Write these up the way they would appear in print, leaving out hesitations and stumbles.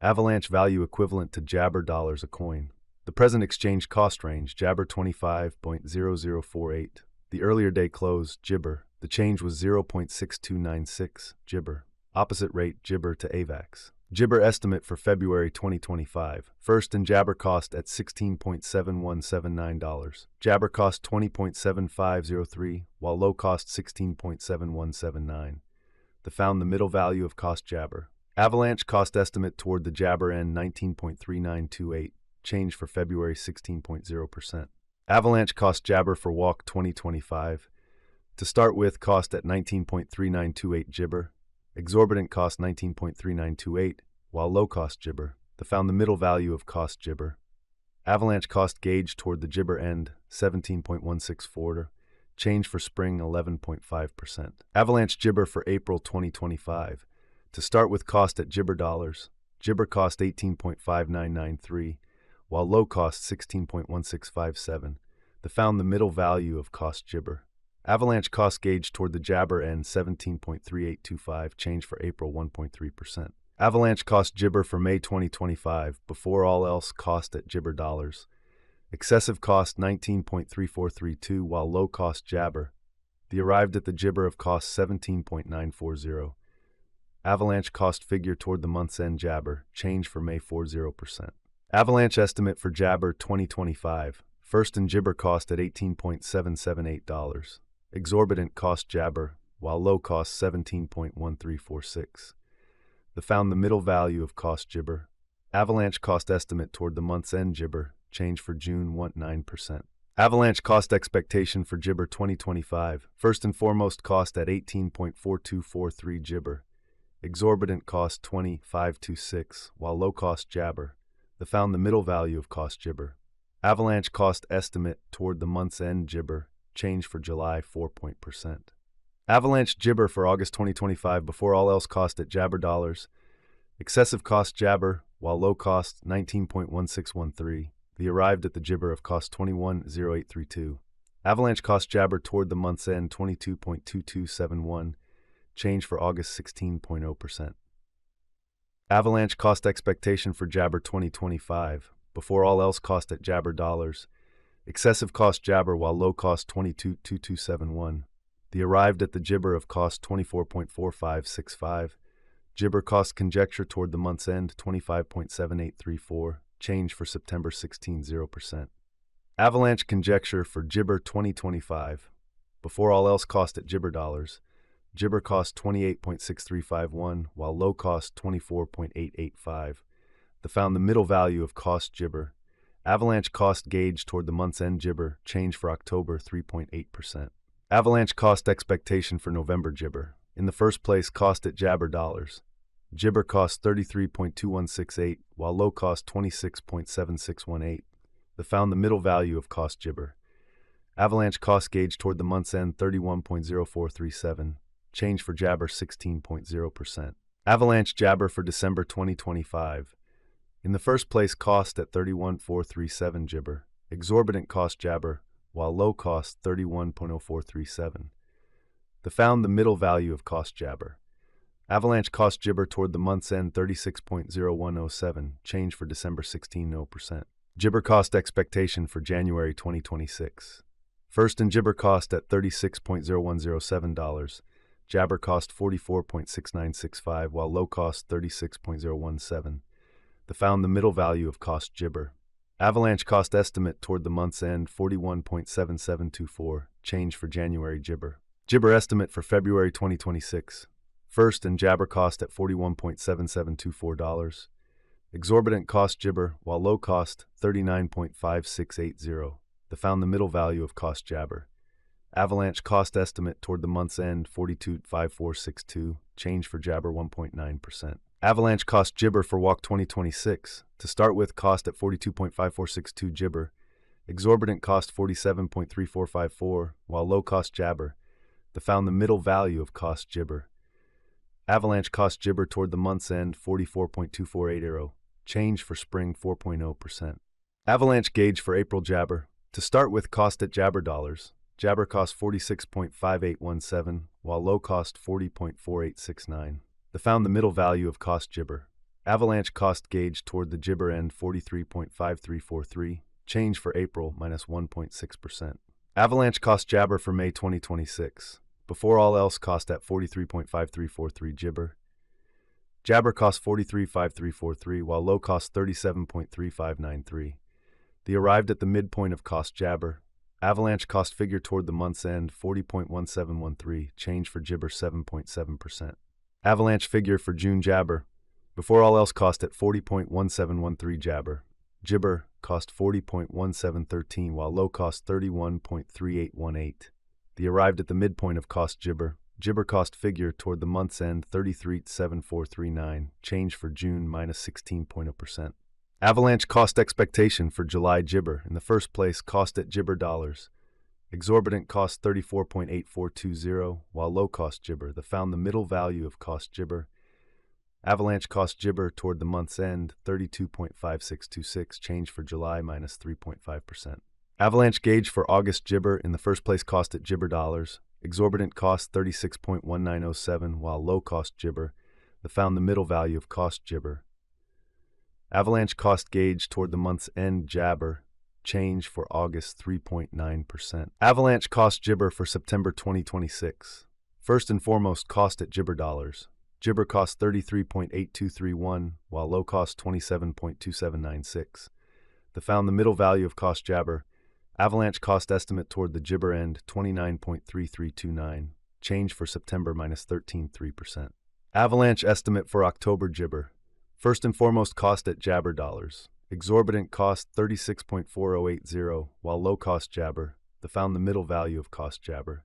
Avalanche value equivalent to Jabber dollars a coin. The present exchange cost range, Jabber 25.0048. The earlier day close, Jibber. The change was 0.6296, Jibber. Opposite rate, Jibber to Avax. Jibber estimate for February 2025. First and Jabber cost at $16.7179. Jabber cost $20.7503, while low cost $16.7179. The found the middle value of cost Jabber. Avalanche cost estimate toward the Jabber end 19.3928. Change for February 16.0%. Avalanche cost Jabber for walk 2025. To start with, cost at 19.3928 Jibber. Exorbitant cost 19.3928, while low cost Jibber. The found the middle value of cost Jibber. Avalanche cost gauge toward the Jibber end 17.164. Change for spring 11.5%. Avalanche Jibber for April 2025. To start with, cost at Jibber dollars. Jibber cost 18.5993, while low cost 16.1657. The found the middle value of cost Jibber. Avalanche cost gauge toward the Jabber end 17.3825, change for April 1.3%. Avalanche cost Jibber for May 2025, before all else cost at Jibber dollars. Excessive cost 19.3432, while low cost Jabber. The arrived at the Jibber of cost 17.940. Avalanche cost figure toward the month's end Jabber, change for May 40%. Avalanche estimate for Jabber 2025, first and Jibber cost at $18.778. Exorbitant cost Jabber, while low cost 17.1346. The found the middle value of cost Jibber. Avalanche cost estimate toward the month's end Jibber, change for June 19%. Avalanche cost expectation for Jibber 2025, first and foremost cost at 18.4243 Jibber. Exorbitant cost 20.526, while low cost Jabber. The found the middle value of cost Jibber. Avalanche cost estimate toward the month's end Jibber, change for July 4%. Avalanche Jibber for August 2025, before all else cost at Jabber dollars. Excessive cost Jabber, while low cost 19.1613. The arrived at the Jibber of cost 21.0832. Avalanche cost Jabber toward the month's end 22.2271. Change for August 16.0%. Avalanche cost expectation for Jabber 2025, before all else cost at Jabber dollars. Excessive cost Jabber, while low cost 22.2271. The arrived at the Jibber of cost 24.4565. Jibber cost conjecture toward the month's end 25.7834. Change for September 16.0%. Avalanche conjecture for Jibber 2025, before all else cost at Jibber dollars. Jibber cost 28.6351, while low cost 24.885. The found the middle value of cost Jibber. Avalanche cost gauge toward the month's end Jibber, change for October 3.8%. Avalanche cost expectation for November Jibber. In the first place, cost at Jabber dollars. Jibber cost 33.2168, while low cost 26.7618. The found the middle value of cost Jibber. Avalanche cost gauge toward the month's end 31.0437. Change for Jabber 16.0%. Avalanche Jabber for December 2025. In the first place, cost at 31.437 Jibber. Exorbitant cost Jabber, while low cost 31.0437. The found the middle value of cost Jabber. Avalanche cost Jibber toward the month's end 36.0107. Change for December 16.0%. Jibber cost expectation for January 2026. First and Jibber cost at $36.0107. Jabber cost 44.6965, while low cost 36.017. The found the middle value of cost Jibber. Avalanche cost estimate toward the month's end 41.7724. Change for January Jibber. Jibber estimate for February 2026. First and Jabber cost at $41.7724. Exorbitant cost Jibber, while low cost 39.5680. The found the middle value of cost Jabber. Avalanche cost estimate toward the month's end 42.5462. Change for Jabber 1.9%. Avalanche cost Jibber for walk 2026. To start with, cost at 42.5462 Jibber. Exorbitant cost 47.3454, while low cost Jabber. The found the middle value of cost Jibber. Avalanche cost Jibber toward the month's end 44.2480. Change for spring 4.0%. Avalanche gauge for April Jabber. To start with, cost at Jabber dollars. Jabber cost 46.5817, while low cost 40.4869. The found the middle value of cost Jibber. Avalanche cost gauge toward the Jibber end 43.5343, change for April minus 1.6%. Avalanche cost Jabber for May 2026. Before all else cost at 43.5343 Jibber. Jabber cost 43.5343 while low cost 37.3593. The arrived at the midpoint of cost Jabber. Avalanche cost figure toward the month's end 40.1713, change for Jibber 7.7%. Avalanche figure for June Jabber. Before all else cost at 40.1713 Jabber. Jibber cost 40.1713 while low cost 31.3818. The arrived at the midpoint of cost Jibber. Jibber cost figure toward the month's end 33.7439, change for June minus 16.0%. Avalanche cost expectation for July Jibber. In the first place, cost at Jibber dollars. Exorbitant cost 34.8420, while low cost Jibber. Found the middle value of cost Jibber. Avalanche cost Jibber toward the month's end 32.5626, change for July minus 3.5%. Avalanche gauge for August Jibber. In the first place, cost at Jibber dollars. Exorbitant cost 36.1907, while low cost Jibber. Found the middle value of cost Jibber. Avalanche cost gauge toward the month's end Jabber, change for August 3.9%. Avalanche cost Jibber for September 2026. First and foremost, cost at Jibber dollars. Jibber cost 33.8231, while low cost 27.2796. Found the middle value of cost Jabber. Avalanche cost estimate toward the Jibber end 29.3329, change for September minus 13.3%. Avalanche estimate for October Jibber. First and foremost, cost at Jabber dollars. Exorbitant cost 36.4080, while low cost Jabber. Found the middle value of cost Jabber.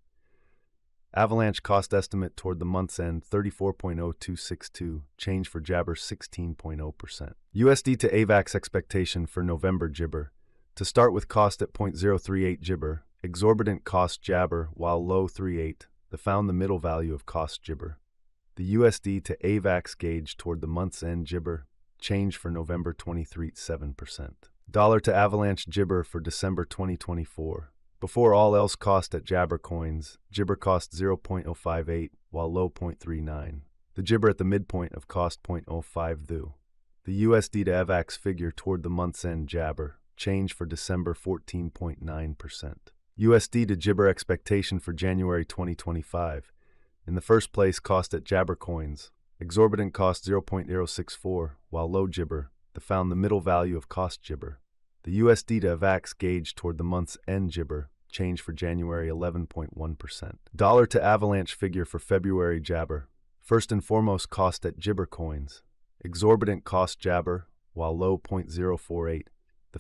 Avalanche cost estimate toward the month's end 34.0262, change for Jabber 16.0%. USD to Avax expectation for November Jibber. To start with, cost at 0.038 Jibber. Exorbitant cost Jabber, while low 38. Found the middle value of cost Jibber. The USD to Avax gauge toward the month's end Jibber, change for November 23.7%. Dollar to Avalanche Jibber for December 2024. Before all else cost at Jabber coins, Jibber cost 0.058, while low 0.39. The Jibber at the midpoint of cost 0.05 The USD to Avax figure toward the month's end Jabber, change for December 14.9%. USD to Jibber expectation for January 2025. In the first place, cost at Jabber coins. Exorbitant cost 0.064, while low Jibber. Found the middle value of cost Jibber. The USD to Avax gauge toward the month's end Jibber, change for January 11.1%. Dollar to Avalanche figure for February Jabber. First and foremost, cost at Jibber coins. Exorbitant cost Jabber, while low 0.048.